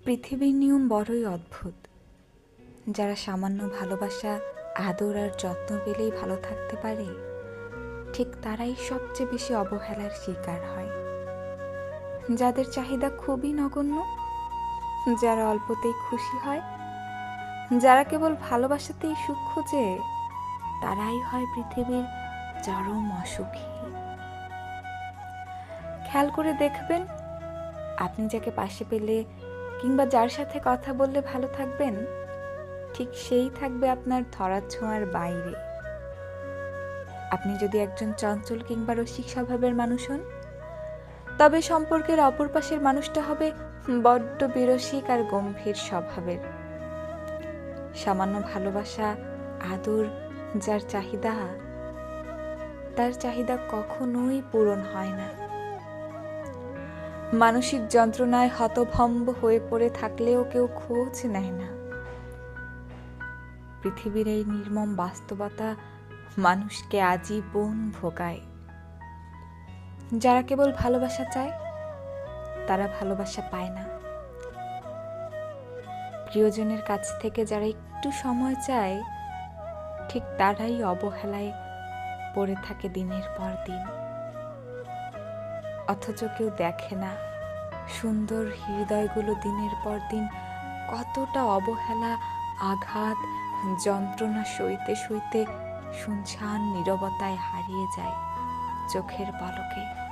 পৃথিবীর নিয়ম বড়ই অদ্ভুত। যারা সামান্য ভালোবাসা, আদর আর যত্ন পেলেই ভালো থাকতে পারে, ঠিক তারাই সবচেয়ে বেশি অবহেলার শিকার হয়। যাদের চাহিদা খুবই নগণ্য, যারা অল্পতেই খুশি হয়, যারা কেবল ভালোবাসাতেই সুখ খোঁজে, তারাই হয় পৃথিবীর চরম অসুখী। খেয়াল করে দেখবেন, আপনি যাকে পাশে পেলে কিংবা যার সাথে কথা বললে ভালো থাকবেন, ঠিক সেই থাকবে আপনার ধরাছোঁয়ার বাইরে। আপনি যদি একজন চঞ্চল কিংবা রসিক স্বভাবের মানুষ হন, তবে সম্পর্কের অপর পাশের মানুষটা হবে বড্ড বিরসিক আর গম্ভীর স্বভাবের। সামান্য ভালোবাসা, আদর যার চাহিদা, তার চাহিদা কখনোই পূরণ হয় না। মানসিক যন্ত্রণায় হতভম্ব হয়ে পড়ে থাকলেও কেউ খোঁজ নেয় না। পৃথিবীর এই নির্মম বাস্তবতা মানুষকে আজীবন ভোগায়। যারা কেবল ভালোবাসা চায়, তারা ভালোবাসা পায় না। প্রিয়জনের কাছ থেকে যারা একটু সময় চায়, ঠিক তারাই অবহেলায় পড়ে থাকে দিনের পর দিন। অথচ কেউ দেখে না সুন্দর হৃদয়গুলো দিনের পর দিন কতটা অবহেলা, আঘাত, যন্ত্রণা সইতে সইতে শুনশান নীরবতায় হারিয়ে যায় চোখের পলকে।